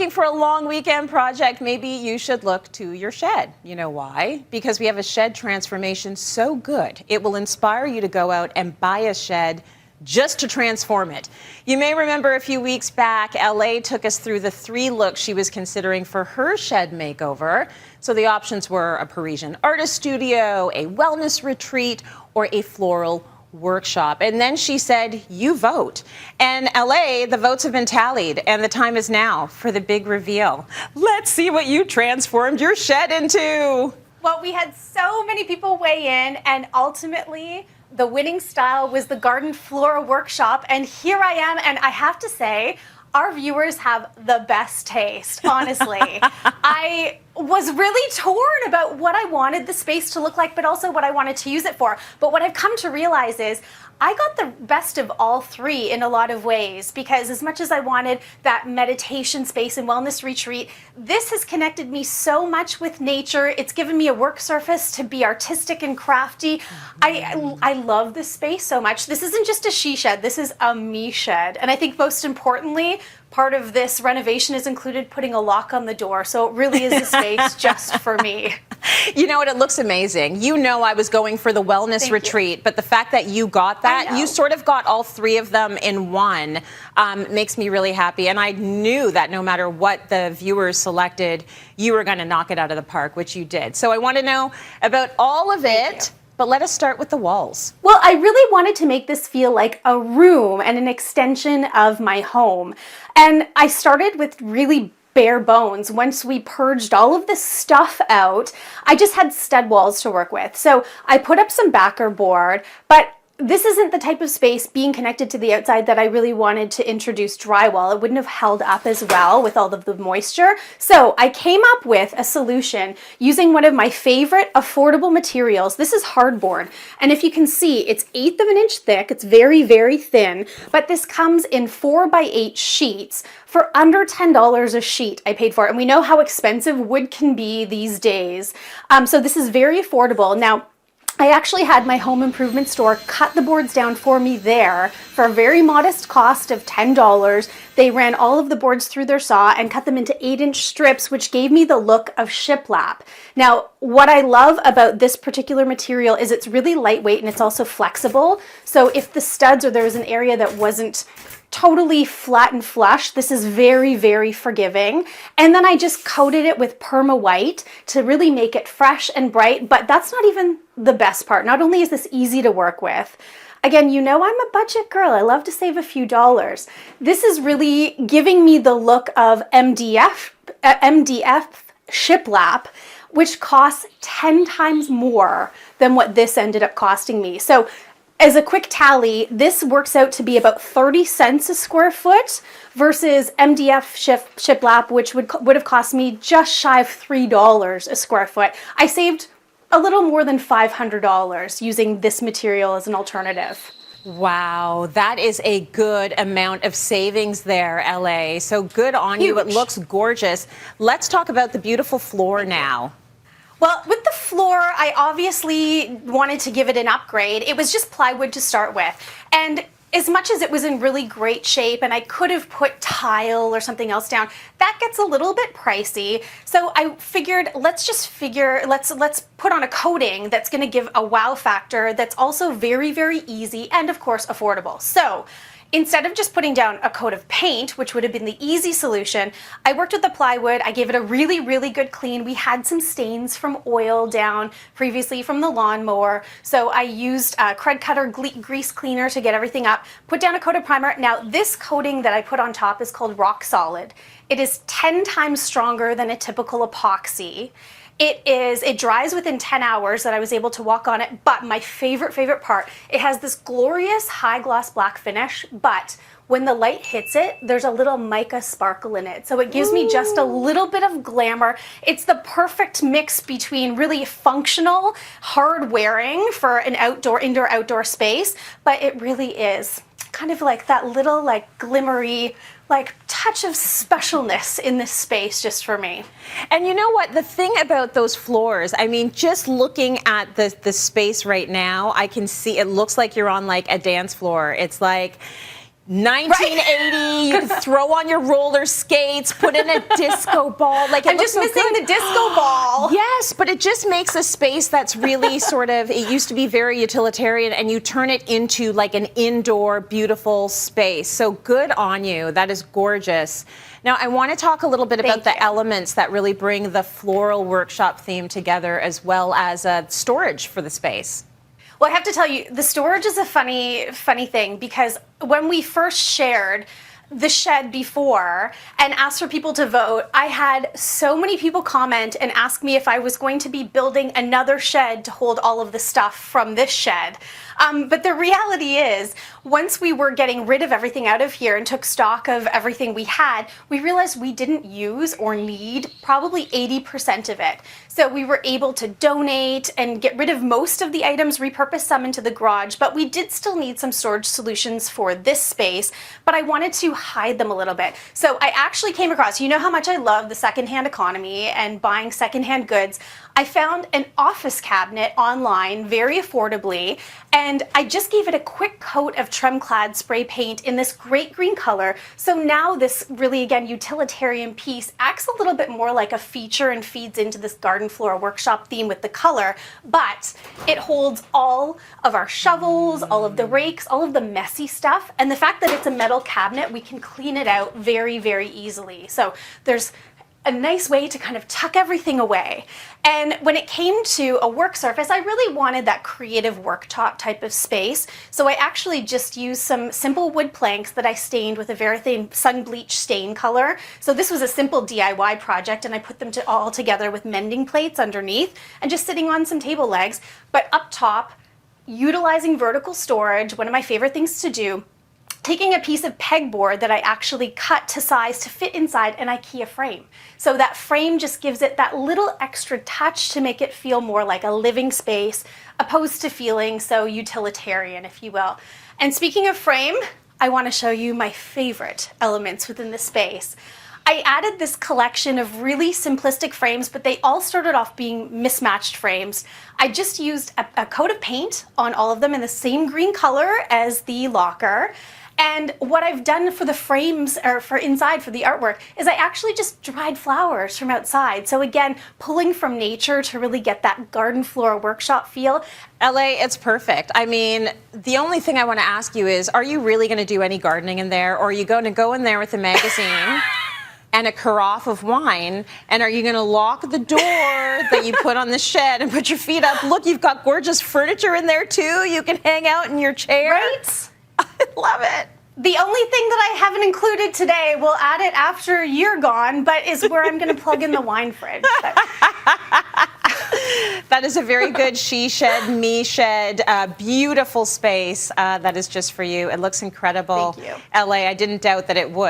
looking for a long weekend project, maybe you should look to your shed. You know why? Because we have a shed transformation so good, it will inspire you to go out and buy a shed just to transform it. You may remember a few weeks back, LA took us through the 3 looks she was considering for her shed makeover. So the options were a Parisian artist studio, a wellness retreat, or a floral workshop. And then she said, you vote. And LA, the votes have been tallied, and the time is now for the big reveal. Let's see what you transformed your shed into. Well, we had so many people weigh in, and ultimately, the winning style was the garden flora workshop, and here I am, and I have to say, our viewers have the best taste, honestly. I was really torn about what I wanted the space to look like, but also what I wanted to use it for. But what I've come to realize is I got the best of all 3 in a lot of ways, because as much as I wanted that meditation space and wellness retreat, this has connected me so much with nature. It's given me a work surface to be artistic and crafty. I love this space so much. This isn't just a she shed, this is a me shed. And I think most importantly, part of this renovation has included putting a lock on the door, so it really is a space just for me. You know what? It looks amazing. You know I was going for the wellness retreat, but the fact that you got that, you sort of got all 3 of them in one, makes me really happy. And I knew that no matter what the viewers selected, you were going to knock it out of the park, which you did. So I want to know about all of it. But let us start with the walls. Well, I really wanted to make this feel like a room and an extension of my home. And I started with really bare bones. Once we purged all of this stuff out, I just had stud walls to work with. So I put up some backer board, but this isn't the type of space being connected to the outside that I really wanted to introduce drywall. It wouldn't have held up as well with all of the moisture. So I came up with a solution using one of my favorite affordable materials. This is hardboard. And if you can see, it's 1/8 of an inch thick. It's very, very thin, but this comes in 4x8 sheets for under $10 a sheet I paid for it. And we know how expensive wood can be these days. So this is very affordable. Now, I actually had my home improvement store cut the boards down for me there for a very modest cost of $10. They ran all of the boards through their saw and cut them into 8-inch strips, which gave me the look of shiplap. Now, what I love about this particular material is it's really lightweight and it's also flexible. So if the studs or there was an area that wasn't totally flat and flush, this is very, very forgiving. And then I just coated it with perma white to really make it fresh and bright, but that's not even the best part. Not only is this easy to work with, again, you know I'm a budget girl. I love to save a few dollars. This is really giving me the look of MDF shiplap, which costs 10 times more than what this ended up costing me. So as a quick tally, this works out to be about 30 cents a square foot versus MDF shiplap, which would have cost me just shy of $3 a square foot. I saved a little more than $500 using this material as an alternative. Wow, that is a good amount of savings there, LA. So good on you. It looks gorgeous. Let's talk about the beautiful floor now. Well, with the floor, I obviously wanted to give it an upgrade. It was just plywood to start with. And as much as it was in really great shape and I could have put tile or something else down, that gets a little bit pricey. So I figured let's put on a coating that's going to give a wow factor that's also very, very easy and of course affordable. So instead of just putting down a coat of paint, which would have been the easy solution, I worked with the plywood. I gave it a really, really good clean. We had some stains from oil down previously from the lawnmower. So I used a Cred Cutter grease cleaner to get everything up, put down a coat of primer. Now this coating that I put on top is called Rock Solid. It is 10 times stronger than a typical epoxy. It dries within 10 hours that I was able to walk on it, but my favorite part, it has this glorious high gloss black finish, but when the light hits it, there's a little mica sparkle in it. So it gives me just a little bit of glamour. It's the perfect mix between really functional, hard wearing for an indoor-outdoor space, but it really is kind of like that little glimmery touch of specialness in this space just for me. And you know what? The thing about those floors, I mean, just looking at the space right now, I can see it looks like you're on a dance floor. It's like 1980, you can throw on your roller skates, put in a disco ball. Like I'm just missing the disco ball. Yes, but it just makes a space that's really sort of, it used to be very utilitarian, and you turn it into like an indoor, beautiful space. So good on you. That is gorgeous. Now, I want to talk a little bit about the elements that really bring the floral workshop theme together, as well as storage for the space. Well, I have to tell you, the storage is a funny thing, because when we first shared the shed before and asked for people to vote, I had so many people comment and ask me if I was going to be building another shed to hold all of the stuff from this shed. But the reality is, once we were getting rid of everything out of here and took stock of everything we had, we realized we didn't use or need probably 80% of it. So we were able to donate and get rid of most of the items, repurpose some into the garage, but we did still need some storage solutions for this space, but I wanted to hide them a little bit. So I actually came across, you know how much I love the secondhand economy and buying secondhand goods. I found an office cabinet online very affordably, and I just gave it a quick coat of Tremclad spray paint in this great green color. So now this really, again, utilitarian piece acts a little bit more like a feature and feeds into this garden flora workshop theme with the color, but it holds all of our shovels, all of the rakes, all of the messy stuff, and the fact that it's a metal cabinet, we can clean it out very, very easily. So there's a nice way to kind of tuck everything away. And when it came to a work surface, I really wanted that creative worktop type of space. So I actually just used some simple wood planks that I stained with a Varathane sun bleach stain color. So this was a simple DIY project, and I put them all together with mending plates underneath and just sitting on some table legs. But up top, utilizing vertical storage, one of my favorite things to do, taking a piece of pegboard that I actually cut to size to fit inside an IKEA frame. So that frame just gives it that little extra touch to make it feel more like a living space, opposed to feeling so utilitarian, if you will. And speaking of frame, I want to show you my favorite elements within the space. I added this collection of really simplistic frames, but they all started off being mismatched frames. I just used a coat of paint on all of them in the same green color as the locker. And what I've done for the frames, or for inside for the artwork, is I actually just dried flowers from outside. So again, pulling from nature to really get that garden flora workshop feel. LA, it's perfect. I mean, the only thing I want to ask you is, are you really going to do any gardening in there, or are you going to go in there with a magazine and a carafe of wine, and are you going to lock the door that you put on the shed and put your feet up? Look, you've got gorgeous furniture in there too. You can hang out in your chair. Right? I love it. The only thing that I haven't included today, we'll add it after you're gone, but is where I'm going to plug in the wine fridge. That is a very good she shed, me shed, beautiful space that is just for you. It looks incredible. Thank you. LA, I didn't doubt that it would.